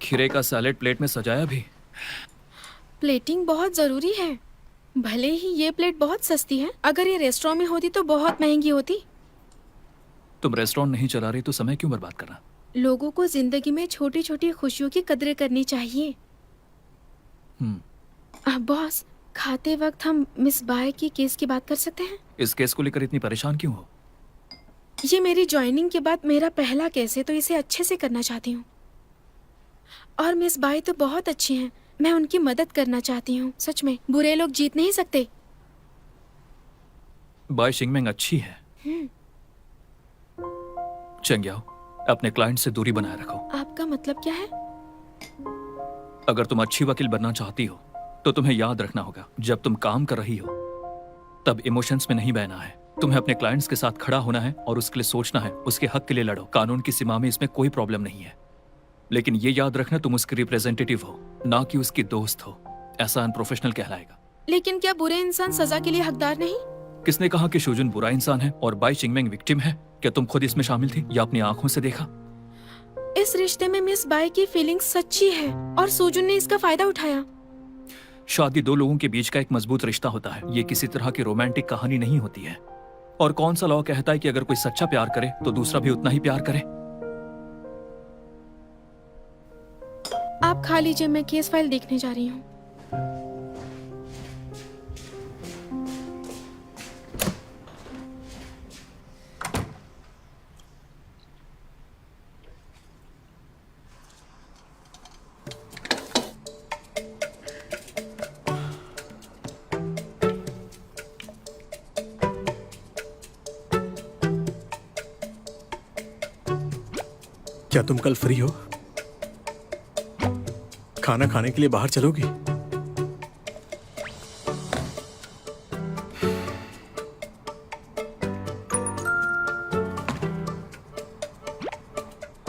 खीरे का salad plate में सजाया भी। प्लेटिंग बहुत जरूरी है। भले ही ये प्लेट बहुत सस्ती है, अगर ये रेस्टोरेंट में होती तो बहुत महंगी होती। तुम रेस्टोरेंट नहीं चला रही तो समय क्यों बर्बाद करना? लोगों को जिंदगी में छोटी छोटी खुशियों की कदर करनी चाहिए। बॉस, खाते वक्त हम मिस बाय की केस की बात कर सकते हैं? इस केस को लेकर इतनी परेशान क्यों हो? ये मेरी ज्वाइनिंग के बाद मेरा पहला केस है, तो इसे अच्छे से करना चाहती हूँ। और मिस बाय तो बहुत अच्छी हैं, मैं उनकी मदद करना चाहती हूँ। सच में बुरे लोग जीत नहीं सकते। बाय शिंगमेंग अच्छी है। चेंग्याओ, अपने क्लाइंट से दूरी बनाए रखो। आपका मतलब क्या है? अगर तुम अच्छी वकील बनना चाहती हो तो तुम्हें याद रखना होगा, जब तुम काम कर रही हो तब इमोशंस में नहीं बहना है। तुम्हें अपने क्लाइंट्स के साथ खड़ा होना है और उसके लिए सोचना है, उसके हक के लिए लड़ो। कानून की सीमा में इसमें कोई प्रॉब्लम नहीं है, लेकिन ये याद रखना तुम उसकी रिप्रेजेंटेटिव हो, ना कि उसकी दोस्त हो। ऐसा अनप्रोफेशनल कहलाएगा। लेकिन क्या बुरे इंसान सजा के लिए हकदार नहीं? किसने कहा कि शूजुन बुरा इंसान है और बाई चिंगमेंग विक्टिम है? क्या तुम खुद इसमें शामिल थी या अपनी आंखों से देखा? इस रिश्ते में मिस बाय की फीलिंग्स सच्ची है और सुजुन ने इसका फायदा उठाया। शादी दो लोगों के बीच का एक मजबूत रिश्ता होता है, ये किसी तरह की रोमांटिक कहानी नहीं होती है। और कौन सा लॉ कहता है कि अगर कोई सच्चा प्यार करे तो दूसरा भी उतना ही प्यार करे? आप खा लीजिए, मैं केस फाइल देखने जा रही हूँ। क्या तुम कल फ्री हो? खाना खाने के लिए बाहर चलोगी?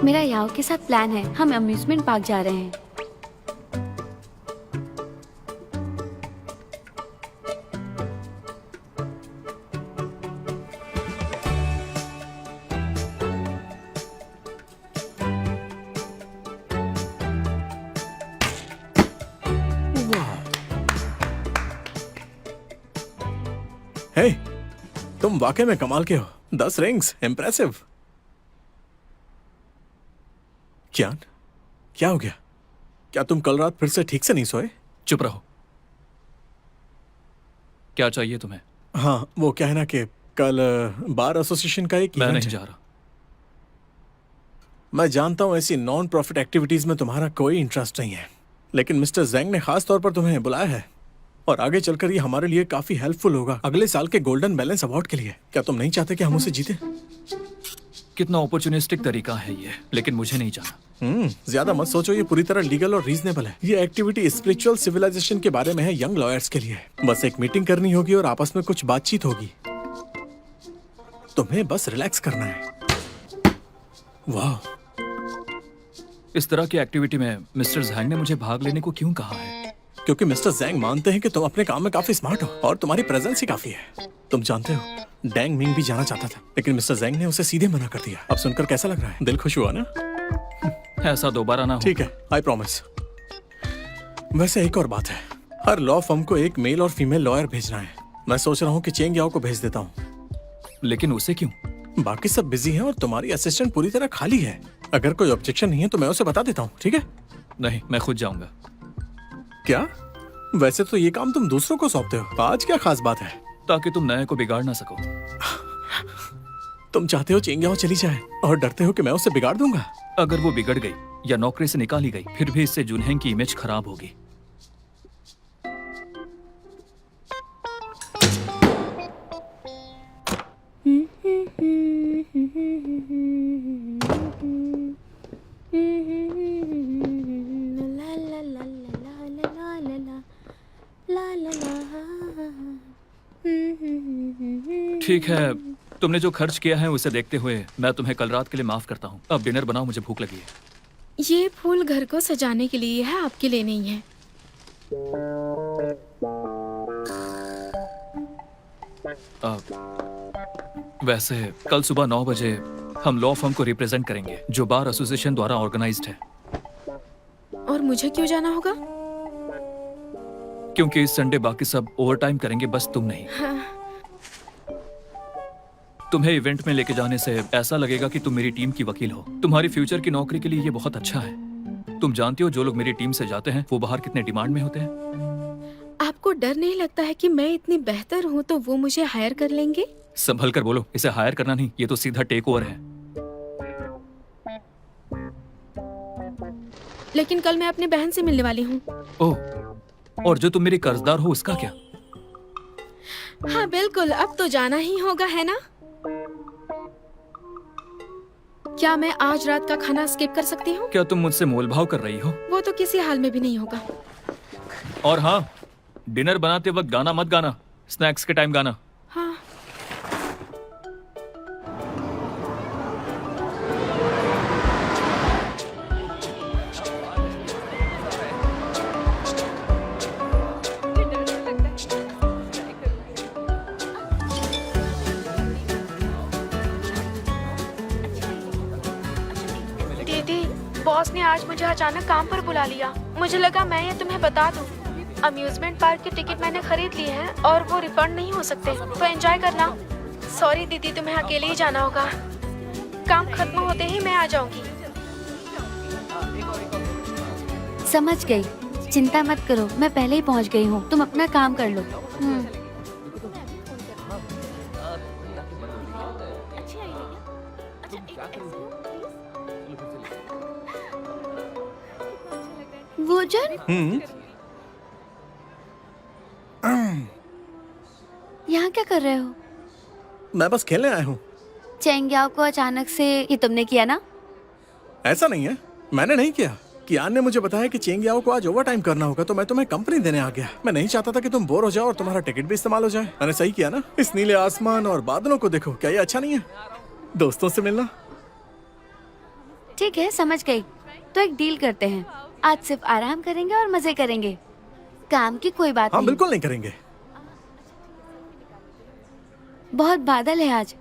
मेरा याओ के साथ प्लान है, हम अम्यूजमेंट पार्क जा रहे हैं। हे, तुम वाकई में कमाल के हो। 10 रिंग्स, इम्प्रेसिव। कियान, क्या हो गया? क्या तुम कल रात फिर से ठीक से नहीं सोए? चुप रहो। क्या चाहिए तुम्हें? हाँ, वो क्या है ना कि कल बार एसोसिएशन का एक मैं इवेंट नहीं है। जा रहा। मैं जानता हूँ ऐसी नॉन प्रॉफिट एक्टिविटीज में तुम्हारा कोई इंटरेस्ट नहीं है, लेकिन मिस्टर ज़ैंग ने खास तौर पर तुम्हें बुलाया है और आगे चलकर ये हमारे लिए काफी हेल्पफुल होगा अगले साल के गोल्डन बैलेंस अवार्ड के लिए। क्या तुम नहीं चाहते कि हम उसे जीते? कितना अपॉर्चुनिस्टिक तरीका है ये, लेकिन मुझे नहीं जाना। ज्यादा मत सोचो, ये पूरी तरह लीगल और रीजनेबल है। ये एक्टिविटी स्पिरिचुअल सिविलाइजेशन के बारे में है, यंग लॉयर्स के लिए। बस एक मीटिंग करनी होगी और आपस में कुछ बातचीत होगी। तुम्हें बस रिलैक्स करना है। वाह, इस तरह की एक्टिविटी में मिस्टर ज़ैंग ने मुझे भाग लेने को क्यों कहा है? क्योंकि मिस्टर ज़ैंग मानते हैं कि तुम अपने काम में काफी स्मार्ट हो और तुम्हारी प्रेजेंस ही काफी है। तुम जानते हो, डैंग मिंग भी जाना चाहता था, लेकिन मिस्टर ज़ैंग ने उसे सीधे मना कर दिया। अब सुनकर कैसा लग रहा है? दिल खुश हुआ ना? ऐसा दोबारा ना हो। ठीक है, आई प्रॉमिस। वैसे एक और बात है, हर लॉ फर्म को एक मेल और फीमेल लॉयर भेजना है। मैं सोच रहा हूँ कि चेंग याओ को भेज देता हूँ। लेकिन उसे क्यों? बाकी सब बिजी हैं और तुम्हारी असिस्टेंट पूरी तरह खाली है। अगर कोई ऑब्जेक्शन नहीं है तो मैं उसे बता देता हूँ, ठीक है? नहीं, मैं खुद जाऊंगा। क्या? वैसे तो ये काम तुम दूसरों को सौंपते हो, आज क्या खास बात है? ताकि तुम नए को बिगाड़ ना सको। तुम चाहते हो चेंग याओ चली जाए और डरते हो कि मैं उसे बिगाड़ दूंगा? अगर वो बिगड़ गई या नौकरी से निकाली गई, फिर भी इससे जुनहेंग की इमेज खराब होगी। ठीक है, तुमने जो खर्च किया है उसे देखते हुए मैं तुम्हें कल रात के लिए माफ करता हूँ। अब डिनर बनाओ, मुझे भूख लगी है। ये फूल घर को सजाने के लिए है, आपके लिए नहीं है। वैसे कल सुबह 9 बजे हम लॉ फर्म को रिप्रेजेंट करेंगे, जो बार एसोसिएशन द्वारा ऑर्गेनाइज्ड है। और मुझे क्यों जाना होगा? क्योंकि इस संडे बाकी सब ओवर टाइम करेंगे, बस तुम नहीं। हाँ, तुम्हें इवेंट में लेके जाने से ऐसा लगेगा कि तुम मेरी टीम की वकील हो। तुम्हारी फ्यूचर की नौकरी के लिए ये बहुत अच्छा है। तुम जानती हो जो लोग मेरी टीम से जाते हैं वो बाहर कितने डिमांड में होते हैं। आपको डर नहीं लगता है कि मैं इतनी बेहतर हूँ तो वो मुझे हायर कर लेंगे? संभल कर बोलो, इसे हायर करना नहीं, ये तो सीधा टेक ओवर है। लेकिन कल मैं अपनी बहन से मिलने वाली हूँ। ओह, और जो तुम मेरी कर्जदार हो उसका क्या? हाँ बिल्कुल, अब तो जाना ही होगा, है ना? क्या मैं आज रात का खाना स्किप कर सकती हूँ? क्या तुम मुझसे मोलभाव कर रही हो? वो तो किसी हाल में भी नहीं होगा। और हाँ, डिनर बनाते वक्त गाना मत गाना, स्नैक्स के टाइम गाना। हाँ। दीदी, बॉस ने आज मुझे अचानक काम पर बुला लिया। मुझे लगा मैं ये तुम्हें बता दूं। अम्यूजमेंट पार्क के टिकट मैंने खरीद लिए हैं और वो रिफंड नहीं हो सकते, तो एंजॉय करना। सॉरी दीदी, तुम्हें अकेले ही जाना होगा। काम खत्म होते ही मैं आ जाऊंगी। समझ गई, चिंता मत करो, मैं पहले ही पहुंच गई हूँ। तुम अपना काम कर लो। भोजन, यहाँ क्या कर रहे हो? मैं बस खेलने आया हूँ। चेंग्याओ को अचानक से ये तुमने किया ना? ऐसा नहीं है, मैंने नहीं किया। कियान ने मुझे बताया कि चेंगियाओ को आज ओवर टाइम करना होगा, तो मैं तुम्हें कंपनी देने आ गया। मैं नहीं चाहता था कि तुम बोर हो जाओ और तुम्हारा टिकट भी इस्तेमाल हो जाए। मैंने सही किया ना? इस नीले आसमान और बादलों को देखो, क्या ये अच्छा नहीं है? दोस्तों से मिलना। ठीक है, समझ गई। तो एक डील करते हैं, आज सिर्फ आराम करेंगे और मजे करेंगे, काम की कोई बात हाँ नहीं। बिल्कुल नहीं करेंगे। बहुत बादल है आज।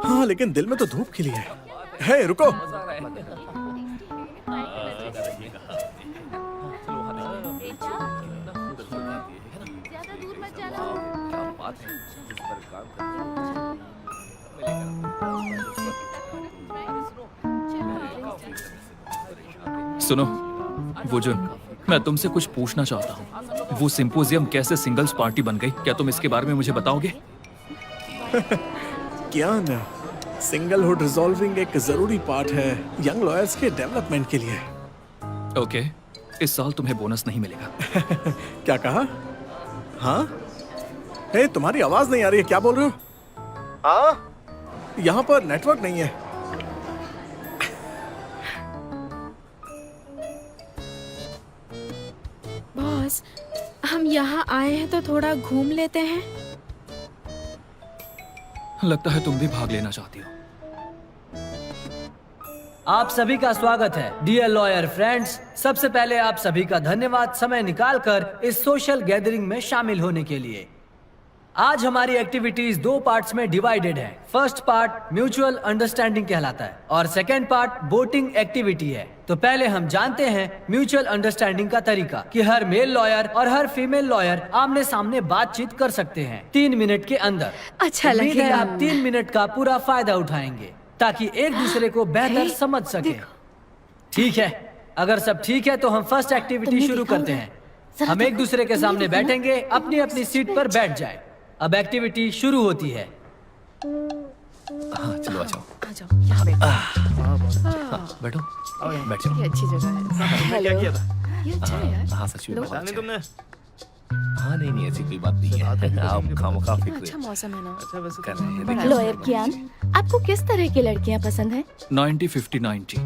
हाँ लेकिन दिल में तो धूप खिली है। हे रुको, सुनो वुजुन, मैं तुमसे कुछ पूछना चाहता हूँ। वो सिंपोजियम कैसे सिंगल्स पार्टी बन गई? क्या तुम इसके बारे में मुझे बताओगे? कियान, सिंगलहुड रिजॉल्विंग एक जरूरी पार्ट है यंग लॉयर्स के डेवलपमेंट के लिए। ओके, इस साल तुम्हें बोनस नहीं मिलेगा। क्या कहा? हाँ? हे, तुम्हारी आवाज नहीं आ रही है, क्या बोल रहे हो? हाँ? यहाँ पर नेटवर्क नहीं है। बॉस, हम यहाँ आए हैं तो थोड़ा घूम लेते हैं। लगता है तुम भी भाग लेना चाहती हो। आप सभी का स्वागत है डियर लॉयर फ्रेंड्स। सबसे पहले आप सभी का धन्यवाद समय निकालकर इस सोशल गैदरिंग में शामिल होने के लिए। आज हमारी एक्टिविटीज दो पार्ट्स में डिवाइडेड है। फर्स्ट पार्ट म्यूचुअल अंडरस्टैंडिंग कहलाता है और सेकंड पार्ट वोटिंग एक्टिविटी है। तो पहले हम जानते हैं म्यूचुअल अंडरस्टैंडिंग का तरीका कि हर मेल लॉयर और हर फीमेल लॉयर आमने सामने बातचीत कर सकते हैं 3 मिनट के अंदर। अच्छा उम्मीद है लगेगा। आप 3 मिनट का पूरा फायदा उठाएंगे ताकि एक दूसरे को बेहतर समझ सके। ठीक है, अगर सब ठीक है तो हम फर्स्ट एक्टिविटी तुमने शुरू देखा करते होगा। हैं। जरा हम एक देखो, दूसरे के तुमने सामने देखा ना? बैठेंगे, अपनी अपनी सीट पर बैठ जाए। अब एक्टिविटी शुरू होती है। हाँ चलो आ जाओ। आ जाओ, यहाँ बैठो। बैठो, बैठ जाओ। ये अच्छी जगह है। क्या किया था? ये अच्छा है यार। हाँ सच में बहुत लो। अच्छा है। तुमने हाँ नहीं ऐसी कोई बात नहीं है। आप खामोखा इतना फिक्र अच्छा मौसम है ना। अच्छा वैसे कर रहे हैं बड़ा देखिए। लॉयर कियान, आपको किस तरह की लड़कियां पसंद है? 90-50-90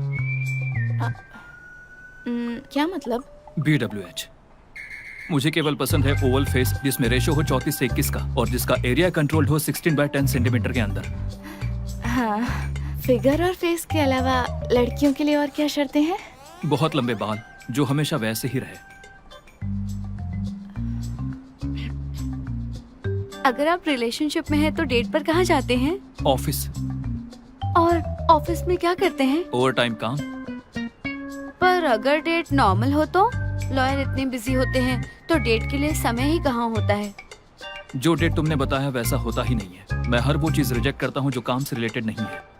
क्या मतलब? BWH। मुझे केवल पसंद है ओवल फेस जिसमें रेशो हो 34 से 21 का और जिसका एरिया कंट्रोल्ड हो 16/10 सेंटीमीटर के अंदर। हाँ, फिगर और फेस के अलावा लड़कियों के लिए और क्या शर्तें हैं? बहुत लंबे बाल जो हमेशा वैसे ही रहे। अगर आप रिलेशनशिप में हैं तो डेट पर कहाँ जाते हैं? ऑफिस, और ऑफिस में क्या करते हैं? ओवर टाइम काम। पर अगर डेट नॉर्मल हो तो लॉयर इतने बिजी होते हैं तो डेट के लिए समय ही कहाँ होता है। जो डेट तुमने बताया वैसा होता ही नहीं है। मैं हर वो चीज रिजेक्ट करता हूँ जो काम से रिलेटेड नहीं है।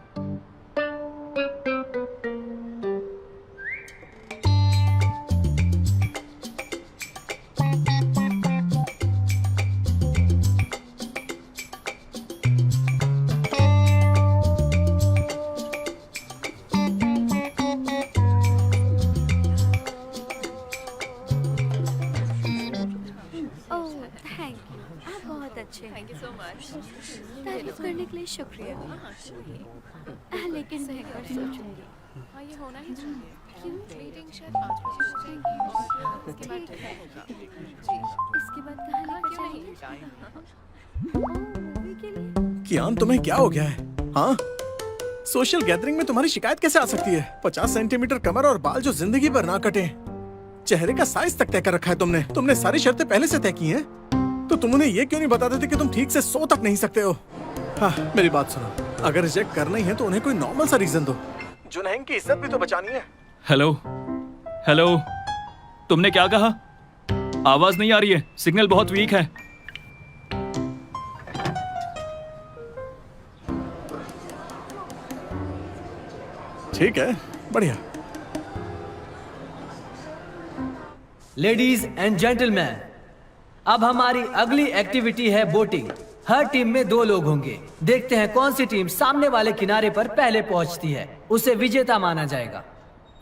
ओह थैंक यू, आप बहुत अच्छे हैं। Thank you so much. तारीफ करने के लिए शुक्रिया। लेकिन मैं एक बार सोचूंगी। हाँ ये होना ही चाहिए। क्यों? मीटिंग शायद 5 बजे हो जाएगी और उसके बाद ठीक है। जी इसके बाद कहाँ हाँ लेकर क्यों नहीं जाएंगे? ओह, मूवी के लिए? कियान, तुम्हें क्या हो गया है? हाँ, सोशल गैदरिंग में तुम्हारी शिकायत कैसे आ सकती है? 50 सेंटीमीटर कमर और बाल जो जिंदगी भर ना कटे। चेहरे का साइज तक तय कर रखा है तुमने सारी शर्तें पहले से तय की हैं। तो तुम उन्हें ये क्यों नहीं बता देते कि तुम ठीक से सो तक नहीं सकते हो? हाँ, मेरी बात सुनो, अगर रिजेक्ट करना ही है तो उन्हें कोई नॉर्मल सा रीजन दो। जुनैन की इज्जत भी तो बचानी है। हेलो हेलो, तुमने क्या कहा? आवाज नहीं आ रही है, सिग्नल बहुत वीक है। ठीक है, बढ़िया। लेडीज एंड जेंटलमैन, अब हमारी अगली एक्टिविटी है बोटिंग। हर टीम में 2 लोग होंगे। देखते हैं कौन सी टीम सामने वाले किनारे पर पहले पहुंचती है, उसे विजेता माना जाएगा।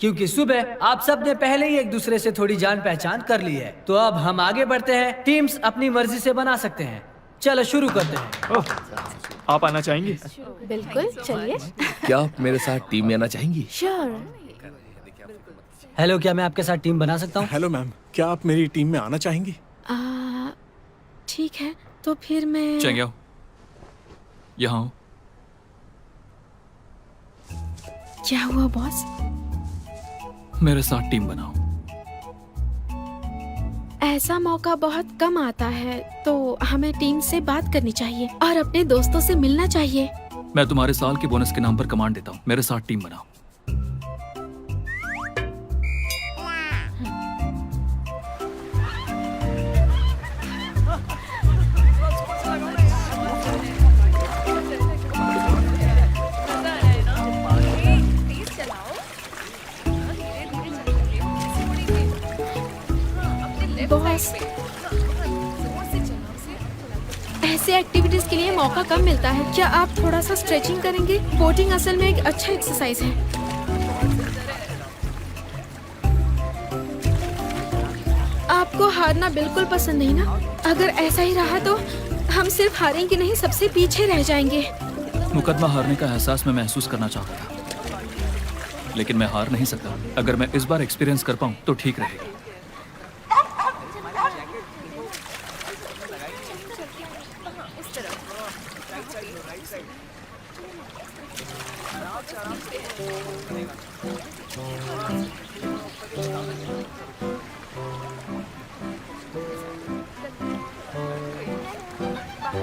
क्योंकि सुबह आप सब ने पहले ही एक दूसरे से थोड़ी जान पहचान कर ली है, तो अब हम आगे बढ़ते हैं। टीम्स अपनी मर्जी से बना सकते हैं। चलो शुरू करते हैं। ओह, आप आना चाहेंगी? बिल्कुल, चलिए। क्या आप मेरे साथ टीम में आना चाहेंगी? श्योर। हेलो, क्या मैं आपके साथ टीम बना सकता हूँ? हेलो मैम, क्या आप मेरी टीम में आना चाहेंगी? ठीक है, तो फिर मैं चंग्याओ, यहाँ आओ। क्या हुआ बॉस? मेरे साथ टीम बनाओ। ऐसा मौका बहुत कम आता है, तो हमें टीम से बात करनी चाहिए और अपने दोस्तों से मिलना चाहिए। मैं तुम्हारे साल के बोनस के नाम पर कमांड देता हूँ। मेरे साथ टीम बनाओ। बॉस, ऐसे एक्टिविटीज के लिए मौका कम मिलता है। क्या आप थोड़ा सा स्ट्रेचिंग करेंगे? बोटिंग असल में एक अच्छा एक्सरसाइज है। आपको हारना बिल्कुल पसंद नहीं ना? अगर ऐसा ही रहा तो हम सिर्फ हारेंगे नहीं, सबसे पीछे रह जाएंगे। मुकदमा हारने का एहसास मैं महसूस करना चाहता था, लेकिन मैं हार नहीं सकता। अगर मैं इस बार एक्सपीरियंस कर पाऊँ तो ठीक रहेगा।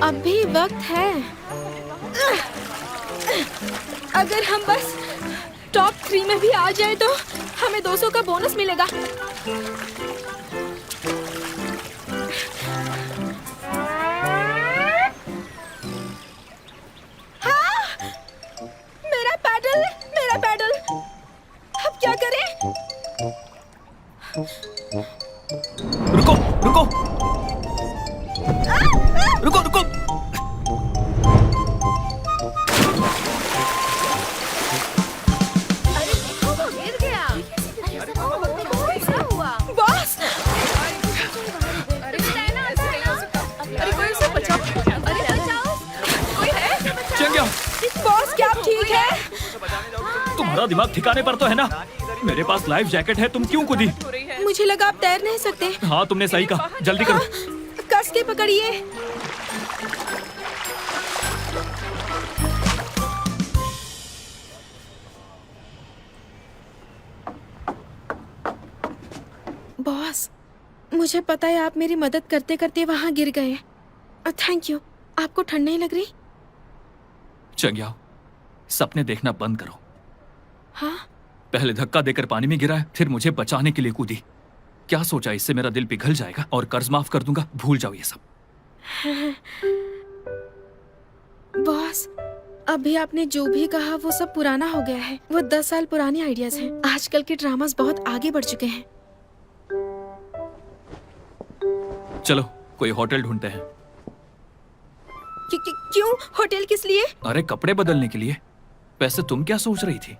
अभी वक्त है। अगर हम बस टॉप 3 में भी आ जाए तो हमें 200 का बोनस मिलेगा। हाँ! मेरा पैडल, मेरा पैडल। अब क्या करें? रुको रुको रुको रुको। गिर गया। क्या हुआ? बॉस! अरे कोई उसे बचाओ। अरे बचाओ। कोई है? चंग्याओ, बॉस, क्या आप ठीक है? तुम्हारा दिमाग ठिकाने पर तो है ना? मेरे पास लाइफ जैकेट है, तुम क्यों कूदी? मुझे लगा आप तैर नहीं सकते। हाँ, तुमने सही कहा। जल्दी करो। कस के पकड़िए। बॉस, मुझे पता है आप मेरी मदद करते करते वहां गिर गए। Thank you. आपको ठंड नहीं लग रही? चंग्याओ, सपने देखना बंद करो। हाँ, पहले धक्का देकर पानी में गिराया, फिर मुझे बचाने के लिए कूदी। क्या सोचा इससे मेरा दिल पिघल जाएगा और कर्ज माफ कर दूंगा? भूल जाओ ये सब। बॉस, अभी आपने जो भी कहा वो सब पुराना हो गया है। वो 10 साल पुरानी आइडियाज हैं। आजकल के ड्रामास बहुत आगे बढ़ चुके हैं। चलो कोई होटल ढूंढते हैं। क्यों? होटल किस लिए? अरे कपड़े बदलने के लिए। वैसे तुम क्या सोच रही थी?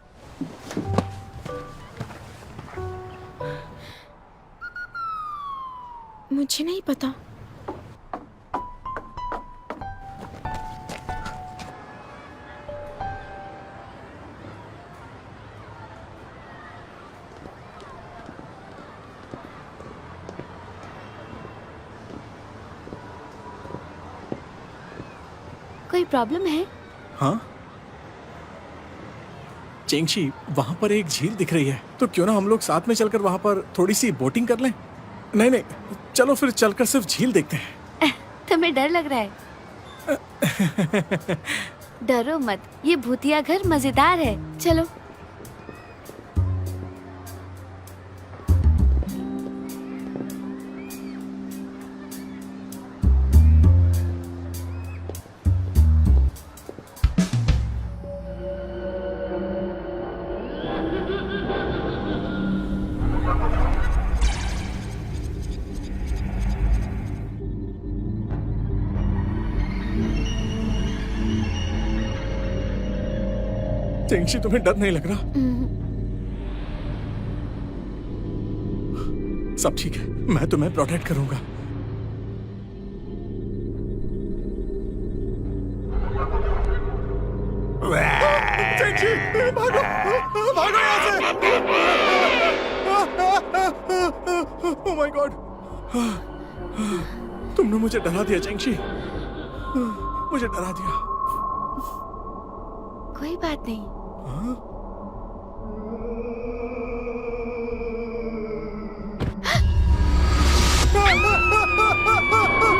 मुझे नहीं पता। कोई प्रॉब्लम है? हाँ चेंगशी, वहां पर एक झील दिख रही है, तो क्यों ना हम लोग साथ में चलकर वहां पर थोड़ी सी बोटिंग कर लें? नहीं नहीं, चलो फिर चलकर सिर्फ झील देखते हैं। तुम्हें डर लग रहा है? डरो मत, ये भूतिया घर मजेदार है। चलो। चेंगशी, तुम्हें डर नहीं लग रहा? सब ठीक है, मैं तुम्हें प्रोटेक्ट करूंगा। चेंगशी, भागो, भागो यहाँ से! ओह माय गॉड, तुमने मुझे डरा दिया चेंगशी, मुझे डरा दिया। कोई बात नहीं।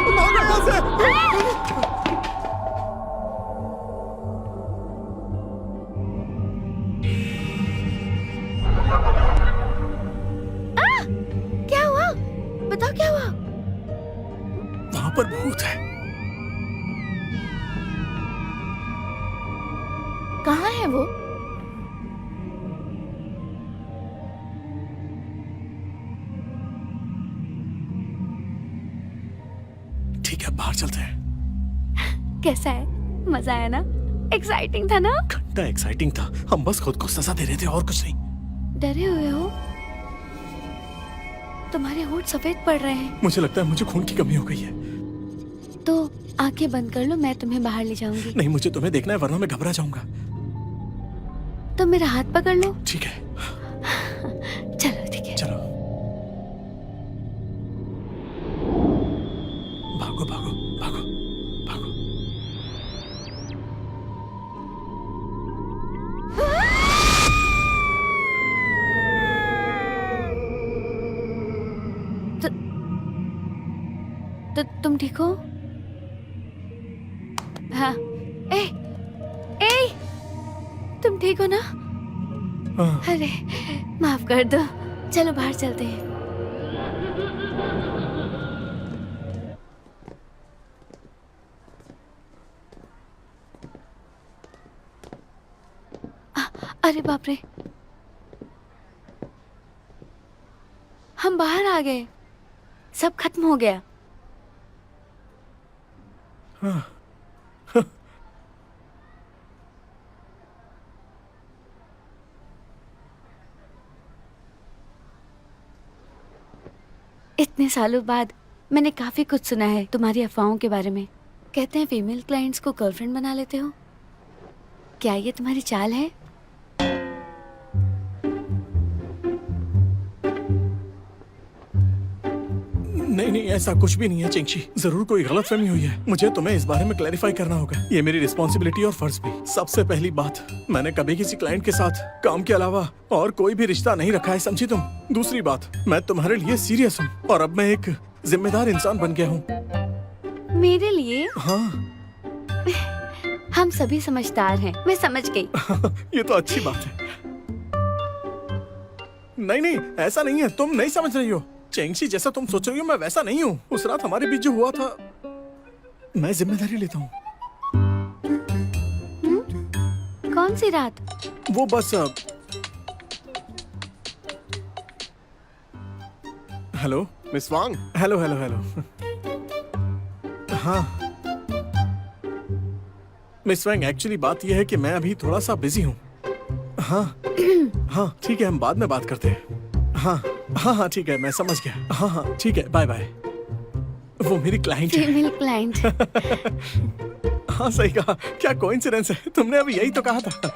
भागो यहाँ से! क्या हुआ? बताओ क्या हुआ? वहां पर भूत है। कहाँ है वो? ठीक है, बाहर चलते हैं। कैसा है? मजा आया ना? एक्साइटिंग था ना? घंटा एक्साइटिंग था। हम बस खुद को सजा दे रहे थे और कुछ नहीं। डरे हुए हो? तुम्हारे होंठ सफेद पड़ रहे हैं। मुझे लगता है मुझे खून की कमी हो गई है। तो आंखें बंद कर लो, मैं तुम्हें बाहर ले जाऊंगी। नहीं, मुझे तुम्हें देखना है वरना मैं घबरा जाऊंगा। तो मेरा हाथ पकड़ लो। ठीक है, चलो ठीक है। चलो। भागो भागो भागो भागो। तो तुम ठीक हो? हाँ। ए, ए, तुम ठीक हो ना? हाँ। अरे माफ कर दो, चलो बाहर चलते हैं। अरे बाप रे, हम बाहर आ गए, सब खत्म हो गया। इतने सालों बाद मैंने काफी कुछ सुना है तुम्हारी अफवाहों के बारे में। कहते हैं फीमेल क्लाइंट्स को गर्लफ्रेंड बना लेते हो। क्या ये तुम्हारी चाल है? नहीं नहीं, ऐसा कुछ भी नहीं है चेंगशी। जरूर कोई गलतफहमी हुई है। मुझे तुम्हें इस बारे में क्लैरिफाई करना होगा। ये मेरी रिस्पॉन्सिबिलिटी और फर्ज भी। सबसे पहली बात, मैंने कभी किसी क्लाइंट के साथ काम के अलावा और कोई भी रिश्ता नहीं रखा है, समझी तुम? दूसरी बात, मैं तुम्हारे लिए सीरियस हूँ और अब मैं एक जिम्मेदार इंसान बन गया हूँ। मेरे लिए? हाँ। हम सभी समझदार हैं, मैं समझ गई। ये तो अच्छी बात है। नहीं नहीं, ऐसा नहीं है, तुम नहीं समझ रही हो। चेंगशी, जैसा तुम सोच रही हो मैं वैसा नहीं हूँ। उस रात हमारे बीच जो हुआ था, मैं जिम्मेदारी लेता हूँ। कौन सी रात? वो बस हेलो मिस वांग, हेलो हेलो हेलो। हाँ मिस वैंग, एक्चुअली बात यह है कि मैं अभी थोड़ा सा बिजी हूँ। हाँ हाँ ठीक है, हम बाद में बात करते हैं। हाँ हाँ हाँ ठीक है, मैं समझ गया। हाँ हाँ ठीक है, बाय बाय। वो मेरी क्लाइंट है। Female client. हाँ सही कहा, क्या कोइंसिडेंस है, तुमने अभी यही तो कहा था।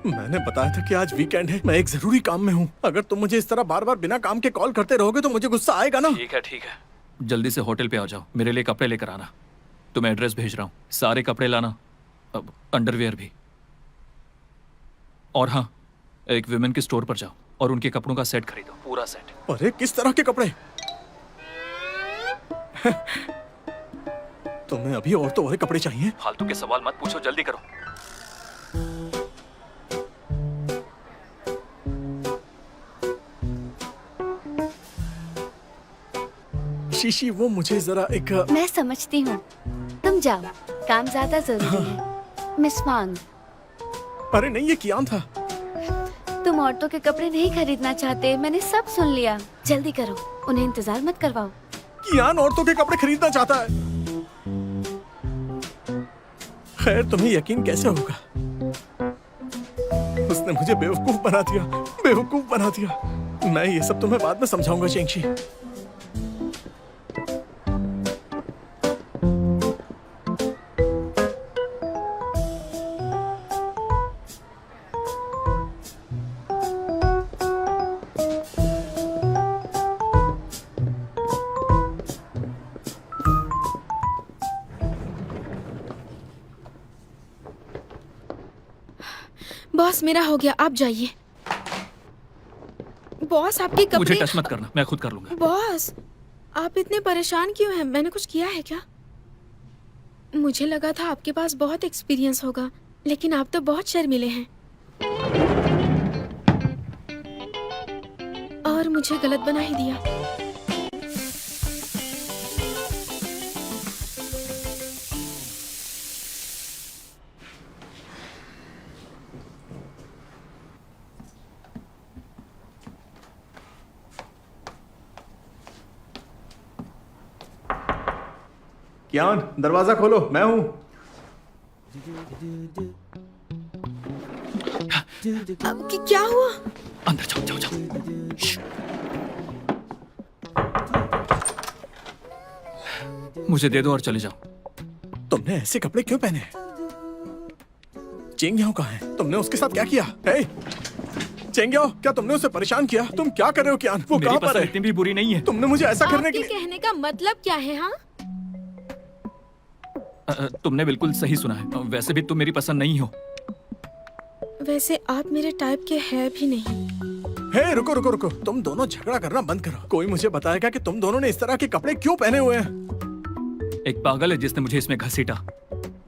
मैंने बताया था कि आज वीकेंड है, मैं एक जरूरी काम में हूँ। अगर तुम मुझे इस तरह बार बार बिना काम के कॉल करते रहोगे तो मुझे गुस्सा आएगा ना। ठीक है, जल्दी से होटल पे आ जाओ, मेरे लिए कपड़े लेकर आना। तुम्हें एड्रेस भेज रहा हूँ, सारे कपड़े लाना, अब अंडरवियर भी। और हाँ, एक विमेन के स्टोर पर जाओ और उनके कपड़ों का सेट खरीदो, पूरा सेट। अरे किस तरह के कपड़े? तुम्हें अभी और तो और कपड़े चाहिए? फालतू के सवाल मत पूछो, जल्दी करो। शीशी, वो मुझे जरा एक मैं समझती हूँ, तुम जाओ, काम ज्यादा जरूरी है। मिस वांग, अरे नहीं, ये कियान था। तुम औरतों के कपड़े नहीं खरीदना चाहते, मैंने सब सुन लिया। जल्दी करो, उन्हें इंतजार मत करवाओ। कियान औरतों के कपड़े खरीदना चाहता है। खैर, तुम्हें यकीन कैसे होगा? उसने मुझे बेवकूफ बना दिया, बेवकूफ बना दिया। मैं ये सब तुम्हें बाद में समझाऊंगा चेंगशी। बॉस, मेरा हो गया, आप जाइए। बॉस, आपके कपड़े। मुझे टच मत करना, मैं खुद कर लूंगा। बॉस, आप इतने परेशान क्यों हैं? मैंने कुछ किया है क्या? मुझे लगा था आपके पास बहुत एक्सपीरियंस होगा, लेकिन आप तो बहुत शर्मीले हैं और मुझे गलत बना ही दिया। कियान, दरवाजा खोलो, मैं हूं। अब क्या हुआ? अंदर जाओ, जाओ, जाओ। श्श। मुझे दे दो और चले जाओ। तुमने ऐसे कपड़े क्यों पहने? चेंगयाओ कहाँ है? तुमने उसके साथ क्या किया? हे, चेंगयाओ, क्या तुमने उसे परेशान किया? तुम क्या कर रहे हो कियान? वो मेरी कहाँ पर पसंद है? इतनी भी बुरी नहीं है। तुमने मुझे ऐसा करने के आपके लिए कहने का मतलब क्या है? हाँ, तुमने बिल्कुल सही सुना है। वैसे भी तुम मेरी पसंद नहीं हो। वैसे आप मेरे टाइप के हैं भी नहीं। हे, रुको रुको रुको, तुम दोनों झगड़ा करना बंद करो। कोई मुझे बताएगा कि तुम दोनों ने इस तरह के कपड़े क्यों पहने हुए हैं? एक पागल है जिसने मुझे इसमें घसीटा।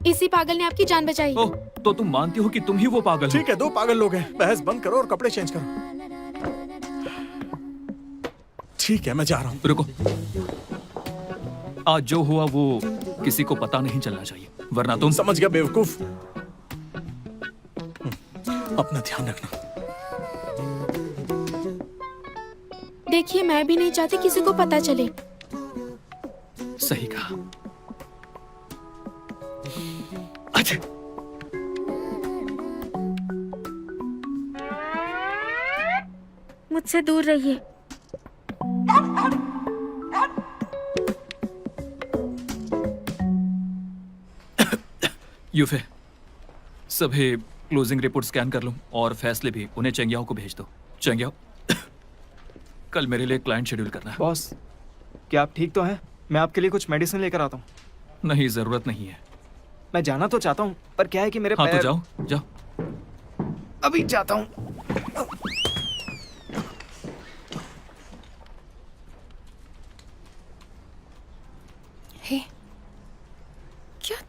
इसी पागल ने आपकी जान बचाई। ओह, तो तुम मानती हो कि तुम ही वो पागल हो? ठीक है, दो पागल लोग हैं। बहस बंद करो और कपड़े चेंज करो। ठीक है, मैं जा रहा हूँ। रुको, आज जो हुआ वो किसी को पता नहीं चलना चाहिए, वरना तुम समझ गया बेवकूफ। अपना ध्यान रखना। देखिए, मैं भी नहीं चाहती किसी को पता चले। सही कहा। अच्छा, मुझसे दूर रहिए। यूफे, सभी क्लोजिंग रिपोर्ट स्कैन कर लूं और फैसले भी उन्हें चेंगयाओ को भेज दो। चेंगयाओ, कल मेरे लिए क्लाइंट शेड्यूल करना है। बॉस, क्या आप ठीक तो हैं? मैं आपके लिए कुछ मेडिसिन लेकर आता हूँ। नहीं, जरूरत नहीं है। मैं जाना तो चाहता हूँ, पर क्या है कि मेरे हाँ, तो पैर... जाओ जाओ। अभी जाता हूँ।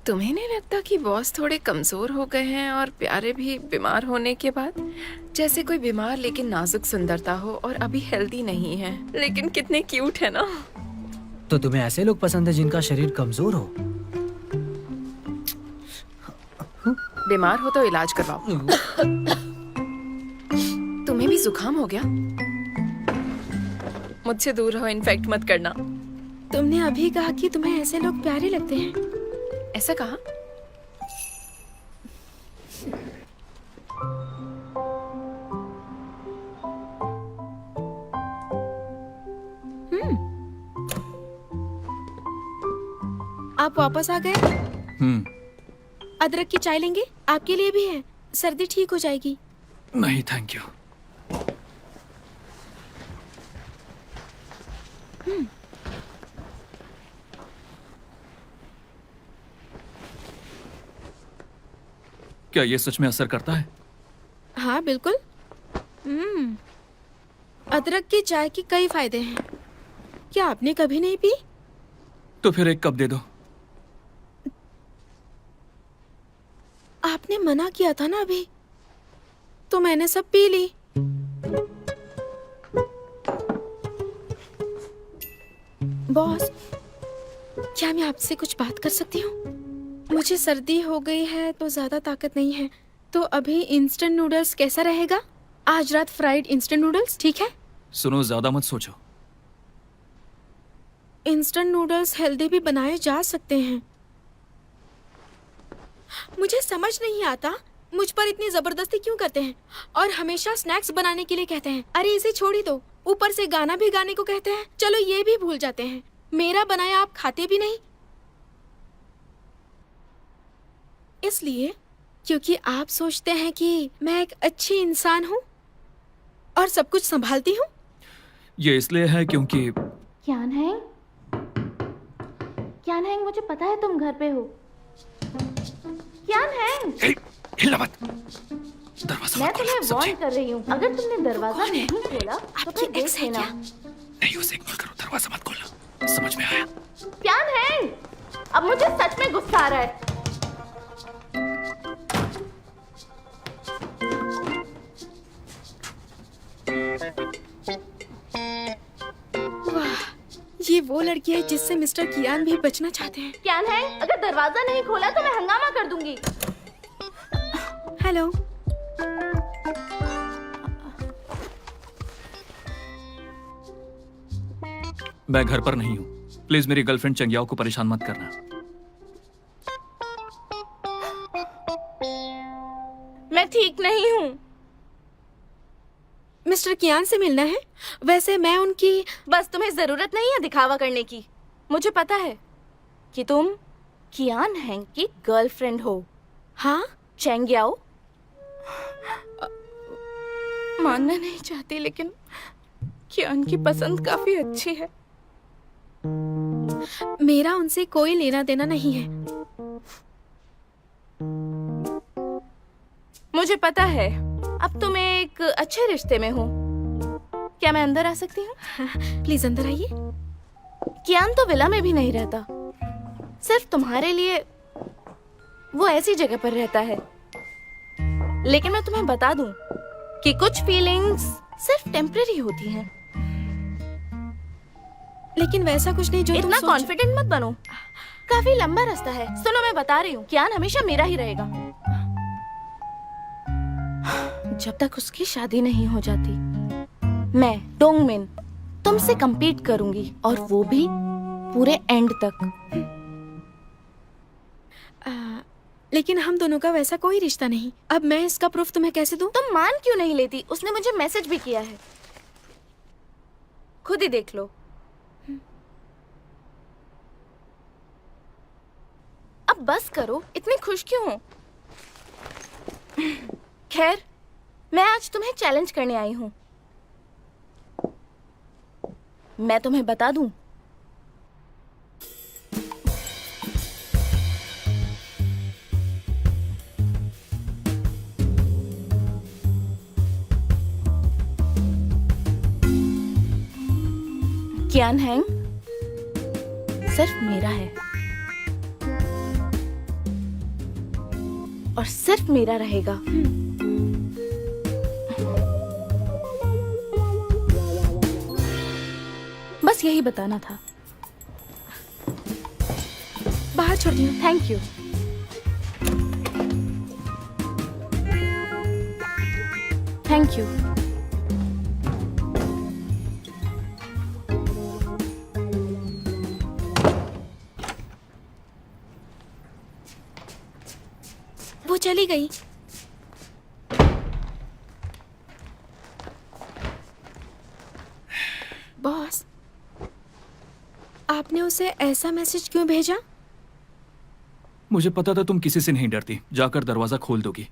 तुम्हें नहीं लगता कि बॉस थोड़े कमजोर हो गए हैं और प्यारे भी बीमार होने के बाद? जैसे कोई बीमार लेकिन नाजुक सुंदरता हो और अभी हेल्दी नहीं है, लेकिन कितने क्यूट है ना। तो तुम्हें ऐसे लोग पसंद है जिनका शरीर कमजोर हो? बीमार हो तो इलाज करवाओ। तुम्हें भी जुकाम हो गया? मुझसे दूर रहो, इन्फेक्ट मत करना। तुमने अभी कहा कि तुम्हें ऐसे लोग प्यारे लगते हैं। ऐसा कहा? आप वापस आ गए? अदरक की चाय लेंगे? आपके लिए भी है, सर्दी ठीक हो जाएगी। नहीं थैंक यू। क्या ये सच में असर करता है? हाँ बिल्कुल। अदरक की चाय के कई फायदे हैं। क्या आपने कभी नहीं पी? तो फिर एक कप दे दो। आपने मना किया था ना अभी, तो मैंने सब पी ली। बॉस, क्या मैं आपसे कुछ बात कर सकती हूँ? मुझे सर्दी हो गई है तो ज्यादा ताकत नहीं है, तो अभी इंस्टेंट नूडल्स कैसा रहेगा? आज रात फ्राइड इंस्टेंट नूडल्स, ठीक है? सुनो, ज्यादा मत सोचो। इंस्टेंट नूडल्स हेल्दी भी बनाए जा सकते हैं। मुझे समझ नहीं आता मुझ पर इतनी जबरदस्ती क्यों करते हैं और हमेशा स्नैक्स बनाने के लिए कहते हैं। अरे इसे छोड़ ही दो, ऊपर से गाना भी गाने को कहते हैं। चलो ये भी भूल जाते हैं, मेरा बनाया आप खाते भी नहीं। इसलिए क्योंकि आप सोचते हैं कि मैं एक अच्छी इंसान हूँ और सब कुछ संभालती हूँ। ये इसलिए है क्योंकि क्यान हैंग? क्यान हैंग, मुझे पता है तुम घर पे हो। क्यान हैंग, हिलना मत। दरवाजा मैं मत खोलना, तुम्हें समझे? वार्न कर रही हूँ, अगर तुमने दरवाजा नहीं खोला तो आपकी फिर देख एक्स है लेना। क्या? नहीं, उसे इग्नोर करो, दरवाजा मत खोलना। समझ में आया? क्यान हैंग, अब मुझे सच में गुस्सा आ रहा है। वाह, ये वो लड़की है जिससे मिस्टर कियान भी बचना चाहते हैं। क्यान हैंग, अगर दरवाजा नहीं खोला तो मैं हंगामा कर दूंगी। हेलो। मैं घर पर नहीं हूँ। प्लीज मेरी गर्लफ्रेंड चंग्याओ को परेशान मत करना। मैं ठीक नहीं हूँ। मिस्टर कियान से मिलना है? वैसे मैं उनकी। बस तुम्हें जरूरत नहीं है दिखावा करने की। मुझे पता है कि तुम कियान हैंग की गर्लफ्रेंड हो। हाँ, चेंग्याओ। मानना नहीं चाहती, लेकिन कियान की पसंद काफी अच्छी है। मेरा उनसे कोई लेना देना नहीं है। मुझे पता है, अब तुम एक अच्छे रिश्ते में हो। क्या मैं अंदर आ सकती हूँ? प्लीज अंदर आइए। कियान तो विला में भी नहीं रहता, सिर्फ तुम्हारे लिए वो ऐसी जगह पर रहता है। लेकिन मैं तुम्हें बता दूं कि कुछ फीलिंग्स सिर्फ टेम्परेरी होती हैं। लेकिन वैसा कुछ नहीं जो तुम इतना सोच। कॉन्फिडेंट मत बनो, काफी लंबा रास्ता है। सुनो, मैं बता रही हूँ, कियान हमेशा मेरा ही रहेगा जब तक उसकी शादी नहीं हो जाती। मैं डोंगमिन तुमसे compete करूंगी, और वो भी पूरे एंड तक। लेकिन हम दोनों का वैसा कोई रिश्ता नहीं। अब मैं इसका प्रूफ तुम्हें कैसे दूं? तुम मान क्यों नहीं लेती? उसने मुझे मैसेज भी किया है, खुद ही देख लो। अब बस करो, इतनी खुश क्यों हो? खैर, मैं आज तुम्हें चैलेंज करने आई हूं। मैं तुम्हें बता दूं, कियान हैंग सिर्फ मेरा है। और सिर्फ मेरा रहेगा। बस यही बताना था। बाहर छोड़ दियो। Thank you. Thank you. वो चली गई। बॉस, आपने उसे ऐसा मैसेज क्यों भेजा? मुझे पता था तुम किसी से नहीं डरती, जाकर दरवाजा खोल दोगी।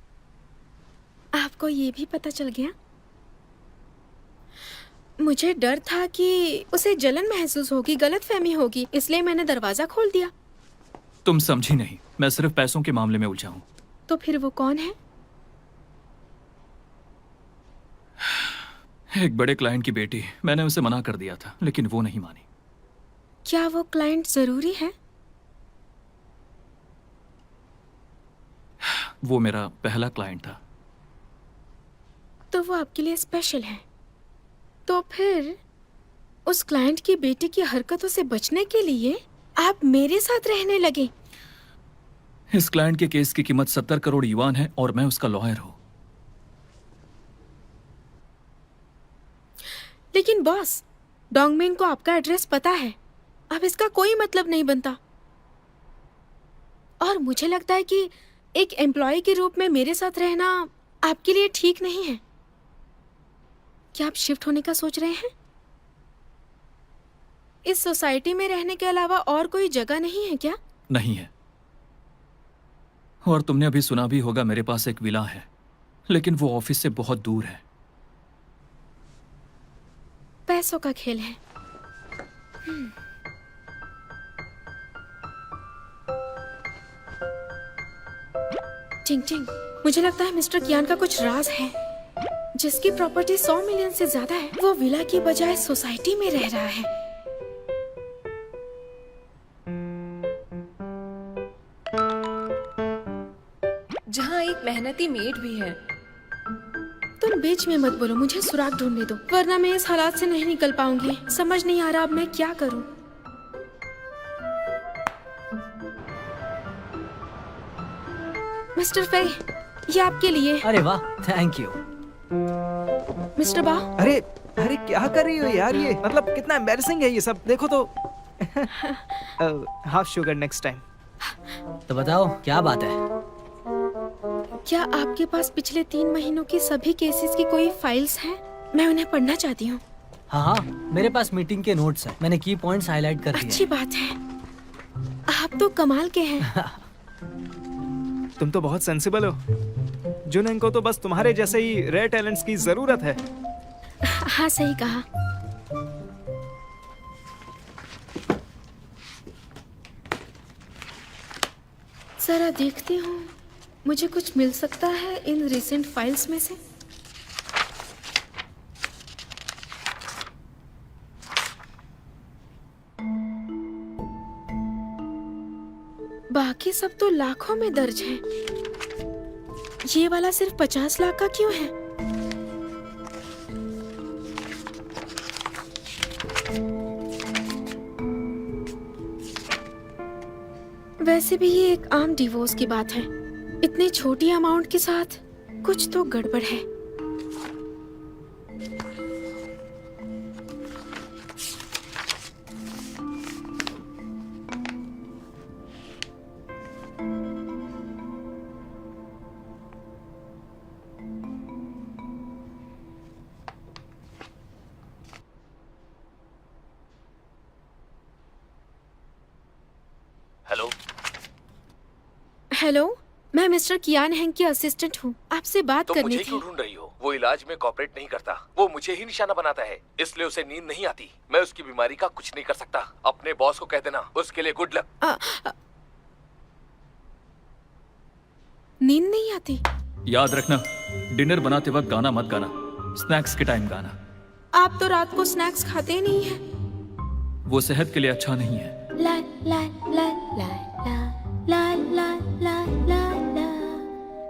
आपको ये भी पता चल गया? मुझे डर था कि उसे जलन महसूस होगी, गलतफहमी होगी, इसलिए मैंने दरवाजा खोल दिया। तुम समझी नहीं, मैं सिर्फ पैसों के मामले में उलझा हूं। तो फिर वो कौन है? एक बड़े क्लाइंट की बेटी। मैंने उसे मना कर दिया था, लेकिन वो नहीं मानी। क्या वो क्लाइंट जरूरी है? वो मेरा पहला क्लाइंट था। तो वो आपके लिए स्पेशल है। तो फिर उस क्लाइंट की बेटी की हरकतों से बचने के लिए आप मेरे साथ रहने लगे। इस क्लाइंट के केस की कीमत 70 करोड़ युआन है और मैं उसका लॉयर हूं। लेकिन बॉस, डोंगमिन को आपका एड्रेस पता है। अब इसका कोई मतलब नहीं बनता। और मुझे लगता है कि एक एम्प्लॉय के रूप में मेरे साथ रहना आपके लिए ठीक नहीं है। क्या आप शिफ्ट होने का सोच रहे हैं? इस सोसाइटी में रहने के अलावा और कोई जगह नहीं है क्या? नहीं है। और तुमने अभी सुना भी होगा, मेरे पास एक विला है, लेकिन वो ऑफिस से बहुत दूर है। पैसों का खेल है। टिंग टिंग, मुझे लगता है मिस्टर कियान का कुछ राज है। जिसकी प्रॉपर्टी 100 मिलियन से ज्यादा है, वो विला की बजाय सोसाइटी में रह रहा है। जहाँ एक मेहनती मेड भी है। तुम बीच में मत बोलो, मुझे सुराग ढूंढने दो, वरना मैं इस हालात से नहीं निकल पाऊंगी। समझ नहीं आ रहा अब मैं क्या करूं। मिस्टर फे, ये आपके लिए। अरे वाह, थैंक यू। मिस्टर बा, अरे अरे क्या कर रही हो यार, ये मतलब कितना एम्बैरेसिंग है ये सब। देखो तो। Half sugar next time. तो बताओ क्या बात है? क्या आपके पास पिछले 3 महीनों की सभी केसेस की कोई फाइल्स हैं? मैं उन्हें पढ़ना चाहती हूँ। हाँ हाँ, मेरे पास मीटिंग के नोट्स हैं। मैंने की पॉइंट्स हाईलाइट कर दिए अच्छी बात है। आप तो कमाल के हैं। तुम तो बहुत सेंसिबल हो। जुनन को तो बस तुम्हारे जैसे ही रेयर टैलेंट्स की जरूरत है। हाँ, सही कहा। जरा देखती हूँ, मुझे कुछ मिल सकता है इन रिसेंट फाइल्स में से। बाकी सब तो लाखों में दर्ज है। ये वाला सिर्फ 50 लाख का क्यों है? वैसे भी ये एक आम डिवोर्स की बात है। इतनी छोटी अमाउंट के साथ कुछ तो गड़बड़ है। हेलो, हेलो, मैं मिस्टर कियान हेंग की असिस्टेंट हूँ। आपसे बात तुम करनी मुझे थी। क्यों ढूंढ रही हो? वो इलाज में कॉपरेट नहीं करता, वो मुझे ही निशाना बनाता है, इसलिए उसे नींद नहीं आती। मैं उसकी बीमारी का कुछ नहीं कर सकता। अपने बॉस को कह देना, उसके लिए गुड लक। नींद नहीं आती? याद रखना, डिनर बनाते वक्त गाना मत गाना, स्नैक्स के टाइम गाना। आप तो रात को स्नैक्स खाते ही नहीं हैं। वो सेहत के लिए अच्छा नहीं है। ला ला ला ला ला ला ला ला ला ला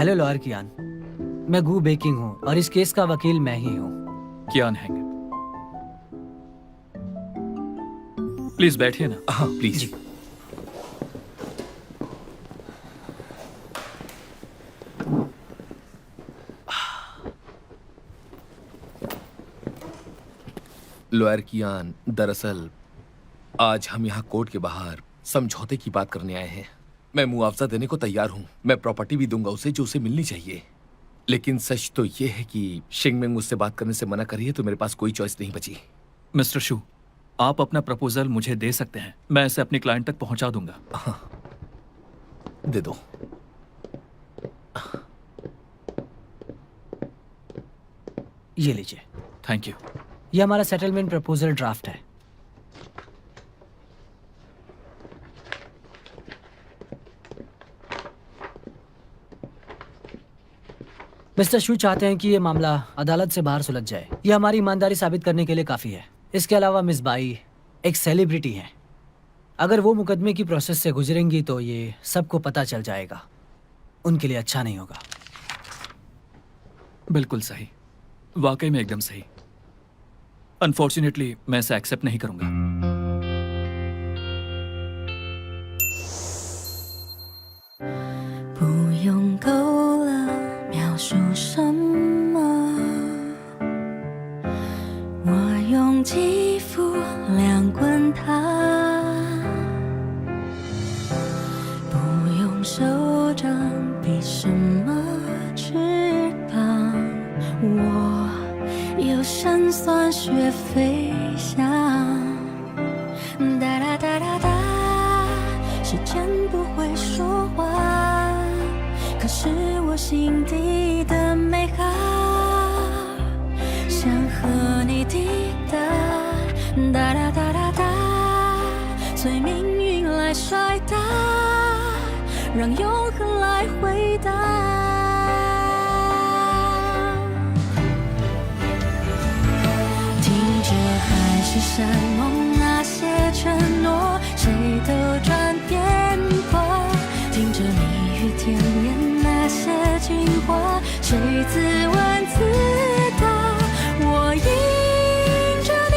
हेलो लॉयर कियान, मैं गू बेकिंग हूँ और इस केस का वकील मैं ही हूँ। कियान हैंग। प्लीज बैठिए ना। हाँ प्लीज। लॉयर कियान, दरअसल आज हम यहाँ कोर्ट के बाहर समझौते की बात करने आए हैं। मैं मुआवजा देने को तैयार हूँ, मैं प्रॉपर्टी भी दूंगा उसे जो उसे मिलनी चाहिए। लेकिन सच तो ये है कि शिंगमिंग मुझसे बात करने से मना करी है, तो मेरे पास कोई चॉइस नहीं बची। मिस्टर शू, आप अपना प्रपोजल मुझे दे सकते हैं, मैं इसे अपने क्लाइंट तक पहुंचा दूंगा। हाँ, दे दो। ये लीजिए, थैंक यू। ये हमारा सेटलमेंट प्रपोजल ड्राफ्ट है। मिस्टर शू चाहते हैं कि ये मामला अदालत से बाहर सुलझ जाए। ये हमारी ईमानदारी साबित करने के लिए काफी है। इसके अलावा मिस बाई एक सेलिब्रिटी हैं। अगर वो मुकदमे की प्रोसेस से गुजरेंगी तो ये सबको पता चल जाएगा। उनके लिए अच्छा नहीं होगा। बिल्कुल सही, वाकई में एकदम सही। अनफॉर्चुनेटली मैं इसे एक्सेप्ट नहीं करूंगा। 不用够了，描述什么？我用肌肤量滚它，不用手掌比什么翅膀，我有山酸雪飞翔。哒哒哒哒哒，时间不会说话。 可是我心底的美好，想和你抵达，哒哒哒哒哒，随命运来甩打，让永恒来回答。听着海誓山盟那些承诺，谁都转变过，听着蜜语甜言。 那些情话，谁自问自答？我迎着你，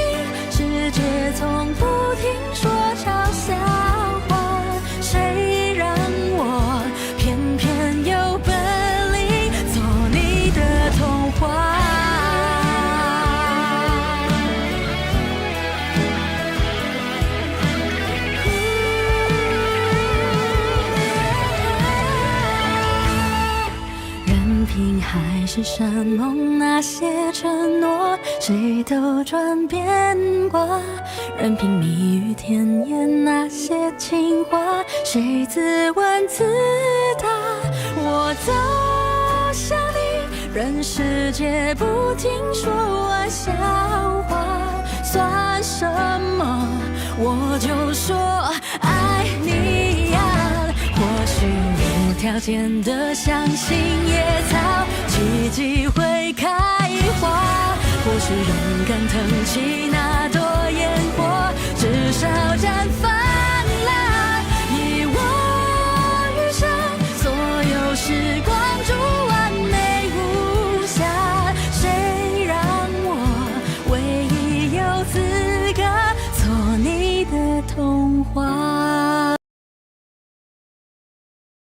世界从不停说嘲笑话，谁让我偏偏有本领做你的童话？ 海誓山盟那些承诺，谁都转变过。任凭蜜语甜言那些情话，谁自问自答？我走向你，任世界不停说玩笑话，算什么？我就说爱你呀，或许。 无条件的相信野草，奇迹会开花。或许勇敢腾起那